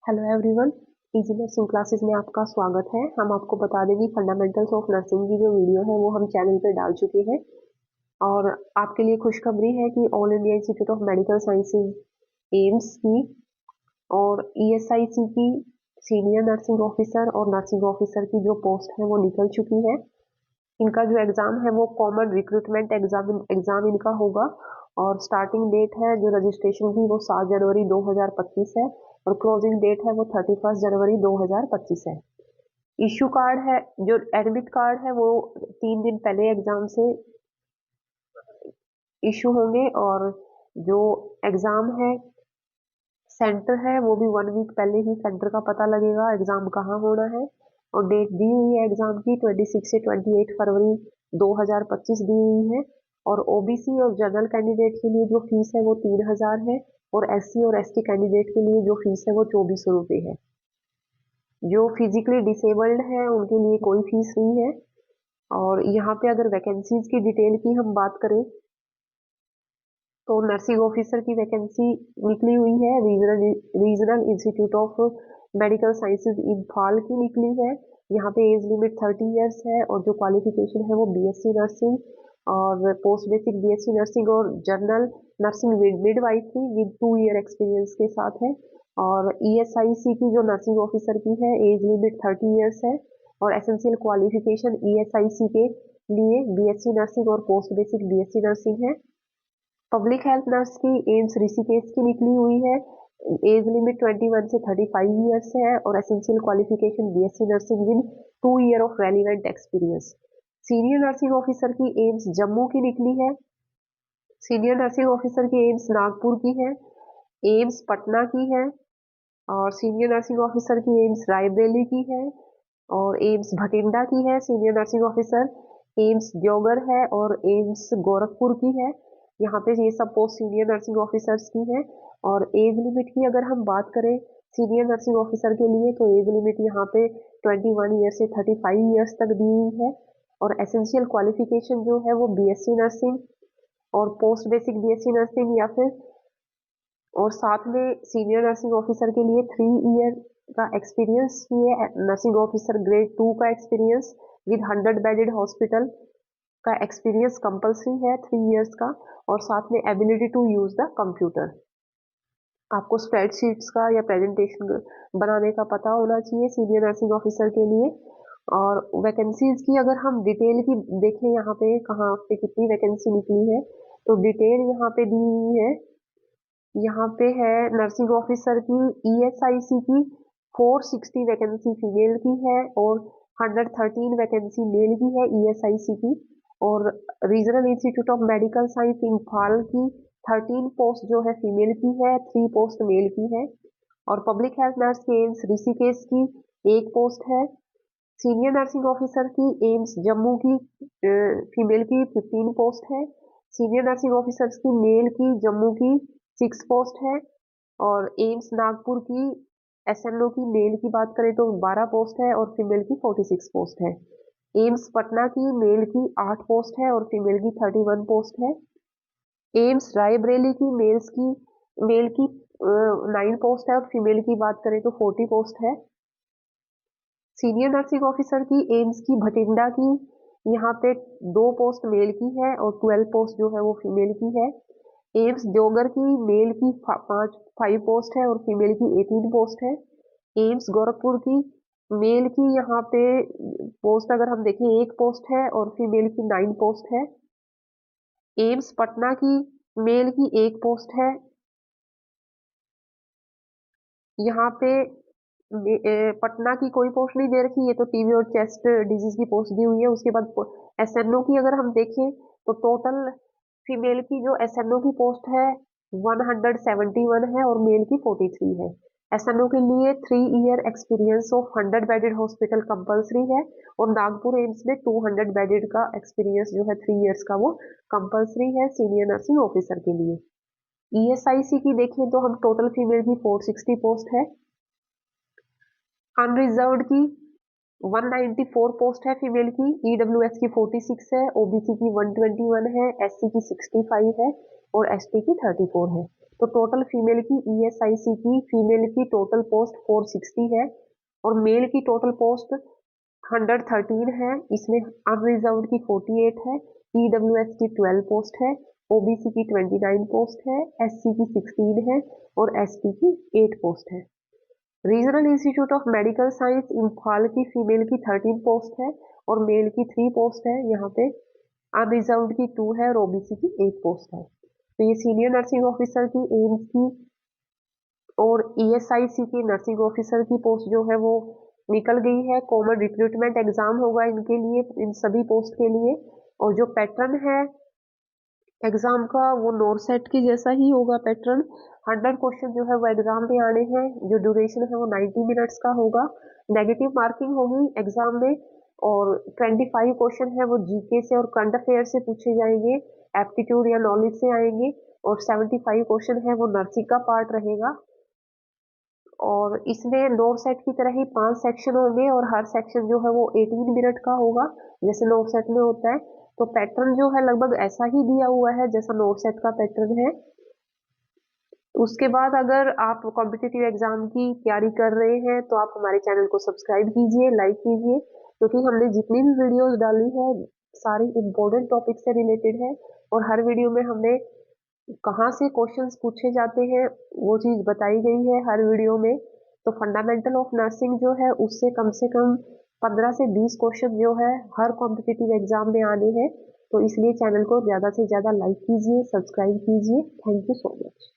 Hello everyone, easy nursing classes में आपका स्वागत है। हम आपको बता दें कि फंडामेंटल्स ऑफ नर्सिंग की जो वीडियो है वो हम चैनल पे डाल चुके हैं। और आपके लिए खुशखबरी है कि all India institute of medical sciences AIIMS की और ईएसआईसी की सीनियर नर्सिंग ऑफिसर और नर्सिंग ऑफिसर की जो पोस्ट है वो निकल चुकी है। इनका जो एग्जाम है वो कॉमन रिक्रूटमेंट एग्जाम इनका होगा और स्टार्टिंग डेट है जो रजिस्ट्रेशन की वो 7 जनवरी 2025 है और क्लोजिंग डेट है वो 31 जनवरी 2025 है। इश्यू कार्ड है, जो एडमिट कार्ड है वो 3 दिन पहले एग्जाम से इश्यू होंगे और जो एग्जाम है सेंटर है वो भी 1 वीक पहले ही सेंटर का पता लगेगा एग्जाम कहाँ होना है। और डेट दी हुई है एग्जाम की 26 से 28 फरवरी 2025 दी हुई है। और ओबीसी और जनरल कैंडिडेट के लिए जो फीस है वो 3000 है और एससी और एसटी कैंडिडेट के लिए जो फीस है वो 2400 रुपये है। जो फिजिकली डिसेबल्ड है उनके लिए कोई फीस नहीं है। और यहाँ पे अगर वैकेंसीज की डिटेल की हम बात करें तो नर्सिंग ऑफिसर की वैकेंसी निकली हुई है regional institute of medical sciences Imphal की निकली है। यहाँ पे एज लिमिट 30 इयर्स है और जो क्वालिफिकेशन है वो बीएससी नर्सिंग और पोस्ट बेसिक बीएससी नर्सिंग और general nursing midwifery with 2 year experience के साथ है। और ईएसआईसी की जो नर्सिंग ऑफिसर की है एज लिमिट 30 इयर्स है और एसेंशियल क्वालिफिकेशन ईएसआईसी के लिए बीएससी नर्सिंग और पोस्ट बेसिक बीएससी नर्सिंग है। पब्लिक हेल्थ नर्स की एम्स ऋषिकेश की निकली हुई है। एज लिमिट 21 से 35 ईयर्स है और essential qualification BSc nursing with 2 year of relevant experience. Senior nursing officer की एम्स जम्मू की निकली है। सीनियर नर्सिंग ऑफिसर की एम्स नागपुर की है। एम्स पटना की है और सीनियर नर्सिंग ऑफिसर की एम्स रायबरेली की है और एम्स भटिंडा की है। सीनियर नर्सिंग ऑफिसर एम्स दियोगर है और एम्स गोरखपुर की है। यहाँ पे ये सब पोस्ट सीनियर नर्सिंग ऑफिसर्स की है। और एज लिमिट की अगर हम बात करें सीनियर नर्सिंग ऑफिसर के लिए तो एज लिमिट यहाँ पे 21 ईयर से 35 ईयर्स तक दी हुई है। और एसेंशियल क्वालिफिकेशन जो है वो बीएससी नर्सिंग और पोस्ट बेसिक बीएससी नर्सिंग या फिर और साथ में सीनियर नर्सिंग ऑफिसर के लिए 3 ईयर का एक्सपीरियंस चाहिए। नर्सिंग ऑफिसर ग्रेड 2 का एक्सपीरियंस विद 100 बेडेड हॉस्पिटल का एक्सपीरियंस कंपलसरी है 3 इयर्स का। और साथ में ability to use the computer. आपको स्प्रेडशीट्स का या प्रेजेंटेशन बनाने का पता होना चाहिए सीनियर नर्सिंग ऑफिसर के लिए। और वैकेंसीज की अगर हम डिटेल की देखें यहाँ पे कहाँ पे कितनी वैकेंसी निकली है तो डिटेल यहाँ पे दी हुई है। यहाँ पे है नर्सिंग ऑफिसर की ईएसआईसी की 460 वैकेंसी फीमेल की है और 113 वैकेंसी मेल की है ईएसआईसी की। और regional institute of medical science Imphal की 13 पोस्ट जो है फीमेल की है, 3 पोस्ट मेल की है। और पब्लिक हेल्थ नर्स के एम्स ऋषिकेश की 1 पोस्ट है। सीनियर नर्सिंग ऑफिसर की एम्स जम्मू की फीमेल की 15 पोस्ट है। सीनियर नर्सिंग ऑफिसर्स की मेल की जम्मू की 6 पोस्ट है। और एम्स नागपुर की एसएनओ की मेल की बात करें तो 12 पोस्ट है और फीमेल की 46 पोस्ट है। एम्स पटना की मेल की 8 पोस्ट है और फीमेल की 31 पोस्ट है। एम्स रायबरेली की मेल की 9 पोस्ट है और फीमेल की बात करें तो 40 पोस्ट है। सीनियर नर्सिंग ऑफिसर की एम्स की भटिंडा की यहाँ पे 2 पोस्ट मेल की है और 12 पोस्ट जो है वो फीमेल की है। एम्स दियोगर की मेल की 5 पोस्ट है और फीमेल की 18 पोस्ट है। एम्स गोरखपुर की मेल की यहाँ पे पोस्ट अगर हम देखें 1 पोस्ट है और फीमेल की 9 पोस्ट है। एम्स पटना की मेल की 1 पोस्ट है। यहाँ पे पटना की कोई पोस्ट नहीं दे रखी, ये तो टीबी और चेस्ट डिजीज की पोस्ट दी हुई है। उसके बाद एसएनओ की अगर हम देखें तो टोटल फीमेल की जो एसएनओ की पोस्ट है 171 है और मेल की 43 है। एसएनओ के लिए 3 year experience of 100 bedded hospital compulsory है और नागपुर एम्स में 200 बेडेड का एक्सपीरियंस जो है 3 इयर्स का वो कंपलसरी है सीनियर नर्सिंग ऑफिसर के लिए। ईएसआईसी की देखें तो हम टोटल फीमेल की 460 पोस्ट है। अनरिजर्व्ड की 194 पोस्ट है फीमेल की। ईडब्ल्यूएस की 46 है, ओबीसी की 121 है, एससी की 65 है और एसटी की 34 है। तो टोटल फीमेल की ESIC की फीमेल की टोटल पोस्ट 460 है और मेल की टोटल पोस्ट 113 है। इसमें अनरिजर्व्ड की 48 है, EWS की 12 पोस्ट है, OBC की 29 पोस्ट है, SC की 16 है और ST की 8 पोस्ट है। Regional institute of medical science Imphal की फीमेल की 13 पोस्ट है और मेल की 3 पोस्ट है। यहाँ पे अनरिजर्व्ड की 2 है और OBC की 8 पोस्ट है। तो ये सीनियर नर्सिंग ऑफिसर की, एम्स की और ESIC की नर्सिंग ऑफिसर की पोस्ट जो है वो निकल गई है। कॉमन रिक्रूटमेंट एग्जाम होगा इनके लिए, इन सभी पोस्ट के लिए। और जो पैटर्न है एग्जाम का वो नॉरसेट के जैसा ही होगा पैटर्न। 100 क्वेश्चन जो है वो एग्जाम में आने हैं। जो ड्यूरेशन है वो 90 मिनट्स का होगा। नेगेटिव मार्किंग होगी एग्जाम में और 25 क्वेश्चन है वो जीके से और करंट अफेयर से पूछे जाएंगे, एप्टीट्यूड या नॉलेज से आएंगे। और 75 क्वेश्चन है वो नर्सिंग का पार्ट रहेगा। और इसमें नॉरसेट की तरह ही 5 सेक्शन होंगे और हर सेक्शन जो है वो 18 मिनट का होगा जैसे नॉरसेट में होता है। तो पैटर्न जो है लगभग ऐसा ही दिया हुआ है जैसा नॉरसेट का पैटर्न है। उसके बाद अगर आप कॉम्पिटिटिव एग्जाम की तैयारी कर रहे हैं तो आप हमारे चैनल को सब्सक्राइब कीजिए, लाइक कीजिए, क्योंकि हमने जितनी भी वीडियोस डाली है सारी इम्पोर्टेंट टॉपिक से रिलेटेड है और हर वीडियो में हमने कहाँ से क्वेश्चंस पूछे जाते हैं वो चीज बताई गई है हर वीडियो में। तो फंडामेंटल ऑफ नर्सिंग जो है उससे कम से कम 15 से 20 क्वेश्चन जो है हर कॉम्पिटिटिव एग्जाम में आने हैं। तो इसलिए चैनल को ज्यादा से ज्यादा लाइक कीजिए, सब्सक्राइब कीजिए। Thank you so much.